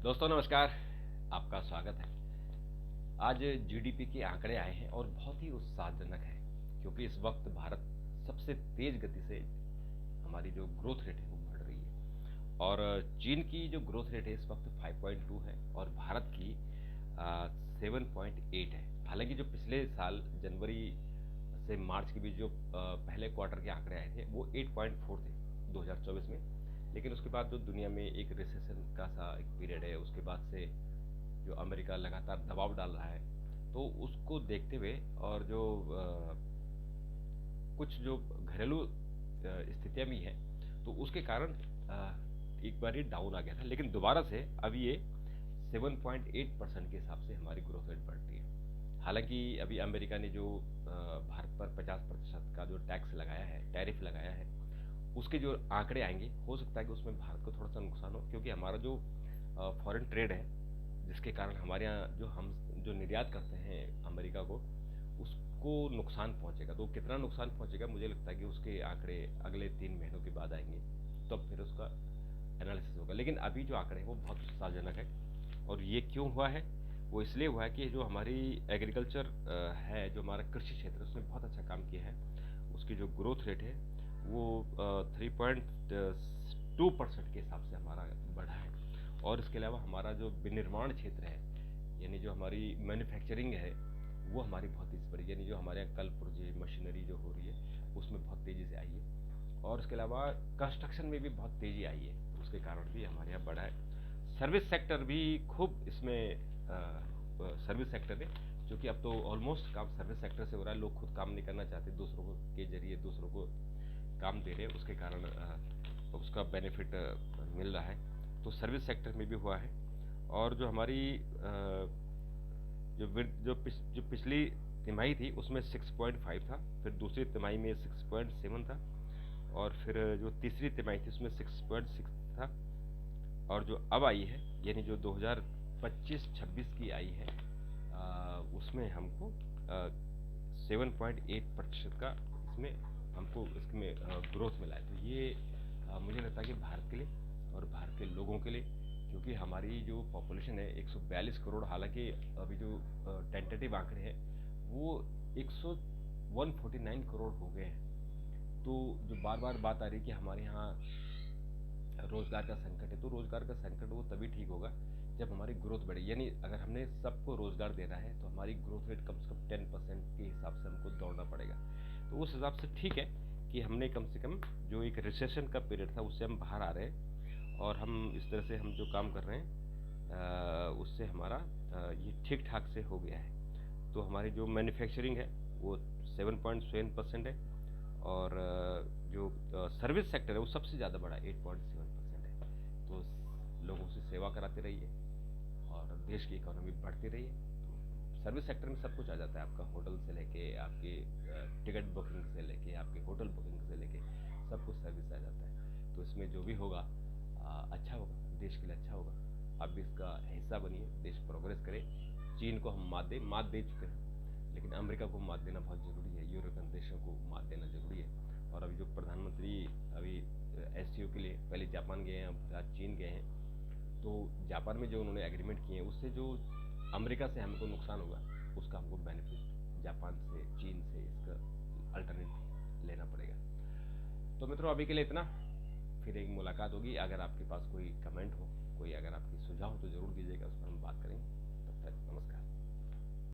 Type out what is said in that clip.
दोस्तों नमस्कार। आपका स्वागत है। आज जीडीपी के आंकड़े आए हैं और बहुत ही उत्साहजनक है, क्योंकि इस वक्त भारत सबसे तेज गति से हमारी जो ग्रोथ रेट है वो बढ़ रही है। और चीन की जो ग्रोथ रेट है इस वक्त 5.2 है और भारत की 7.8 है। हालांकि जो पिछले साल जनवरी से मार्च के बीच जो पहले क्वार्टर के आंकड़े आए थे वो 8.4 थे 2024 में। लेकिन उसके बाद जो दुनिया में एक रिसेशन का सा एक पीरियड है, उसके बाद से जो अमेरिका लगातार दबाव डाल रहा है, तो उसको देखते हुए और जो कुछ जो घरेलू स्थितियां भी हैं, तो उसके कारण एक बार ये डाउन आ गया था, लेकिन दोबारा से अभी ये 7.8% के हिसाब से हमारी ग्रोथ रेट बढ़ रही है। हालांकि अभी अमेरिका ने जो भारत पर 50% का जो टैक्स लगाया है, टैरिफ लगाया है, उसके जो आंकड़े आएंगे हो सकता है कि उसमें भारत को थोड़ा सा नुकसान हो, क्योंकि हमारा जो फॉरेन ट्रेड है, जिसके कारण हमारे यहाँ जो हम जो निर्यात करते हैं अमेरिका को, उसको नुकसान पहुंचेगा। तो कितना नुकसान पहुंचेगा, मुझे लगता है कि उसके आंकड़े अगले 3 महीनों के बाद आएंगे, तब फिर उसका एनालिसिस होगा। लेकिन अभी जो आंकड़े हैं वो बहुत उत्साहजनक है। और ये क्यों हुआ है? वो इसलिए हुआ है कि जो हमारी एग्रीकल्चर है, जो हमारा कृषि क्षेत्र है, उसने बहुत अच्छा काम किया है। उसकी जो ग्रोथ रेट है वो 3.2% के हिसाब से हमारा बढ़ा है। और इसके अलावा हमारा जो विनिर्माण क्षेत्र है, यानी जो हमारी मैन्युफैक्चरिंग है, वो हमारी बहुत तेज़ी से बढ़ी। यानी जो हमारे यहाँ कल पुर्जे मशीनरी जो हो रही है उसमें बहुत तेज़ी से आई है। और उसके अलावा कंस्ट्रक्शन में भी बहुत तेज़ी आई है, उसके कारण भी हमारे यहाँ बढ़ा है। सर्विस सेक्टर भी खूब इसमें सर्विस सेक्टर में, क्योंकि अब तो ऑलमोस्ट काम सर्विस सेक्टर से हो रहा है। लोग खुद काम नहीं करना चाहते, दूसरों को के जरिए दूसरों को काम दे रहे हैं, उसके कारण उसका बेनिफिट मिल रहा है। तो सर्विस सेक्टर में भी हुआ है। और जो हमारी जो पिछली तिमाही थी उसमें 6.5 था, फिर दूसरी तिमाही में 6.7 था, और फिर जो तीसरी तिमाही थी उसमें 6.6 था। और जो अब आई है, यानी जो 2025-26 की आई है, उसमें हमको 7.8% का इसमें हमको इसमें ग्रोथ मिला है। तो ये मुझे लगता है कि भारत के लिए और भारत के लोगों के लिए, क्योंकि हमारी जो पॉपुलेशन है 142 करोड़, हालांकि अभी जो टेंटेटिव आंकड़े हैं वो 149 करोड़ हो गए हैं। तो जो बार बार बात आ रही है कि हमारे यहाँ रोजगार का संकट है, तो रोजगार का संकट वो तभी ठीक होगा जब हमारी ग्रोथ बढ़े। यानी अगर हमने सबको रोजगार देना है तो हमारी ग्रोथ रेट कम से कम 10% के हिसाब से हमको दौड़ना पड़ेगा। तो उस हिसाब से ठीक है कि हमने कम से कम जो एक रिसेशन का पीरियड था उससे हम बाहर आ रहे हैं, और हम इस तरह से हम जो काम कर रहे हैं उससे हमारा ये ठीक ठाक से हो गया है। तो हमारी जो मैन्युफैक्चरिंग है वो 7.7% है, और जो सर्विस सेक्टर है वो सबसे ज़्यादा बड़ा 8.7% है। तो लोगों से सेवा कराते रहिए और देश की इकोनॉमी बढ़ती रही है। तो सर्विस सेक्टर में सब कुछ आ जाता है, आपका होटल से लेके आपके टिकट बुकिंग से लेके आपके होटल बुकिंग से लेके सब कुछ सर्विस आ जाता है। तो इसमें जो भी होगा अच्छा होगा, देश के लिए अच्छा होगा। आप भी इसका हिस्सा बनिए, देश प्रोग्रेस करे। चीन को हम मात दे चुके हैं, लेकिन अमेरिका को मात देना बहुत ज़रूरी है, यूरोपियन देशों को मात देना ज़रूरी है। और अभी जो प्रधानमंत्री अभी एससीओ के लिए पहले जापान गए हैं, अब आज चीन गए हैं। तो जापान में जो उन्होंने एग्रीमेंट किए हैं उससे जो अमेरिका से हमको नुकसान होगा उसका हमको बेनिफिट जापान से, चीन से इसका अल्टरनेट लेना पड़ेगा। तो मित्रों अभी के लिए इतना, फिर एक मुलाकात होगी। अगर आपके पास कोई कमेंट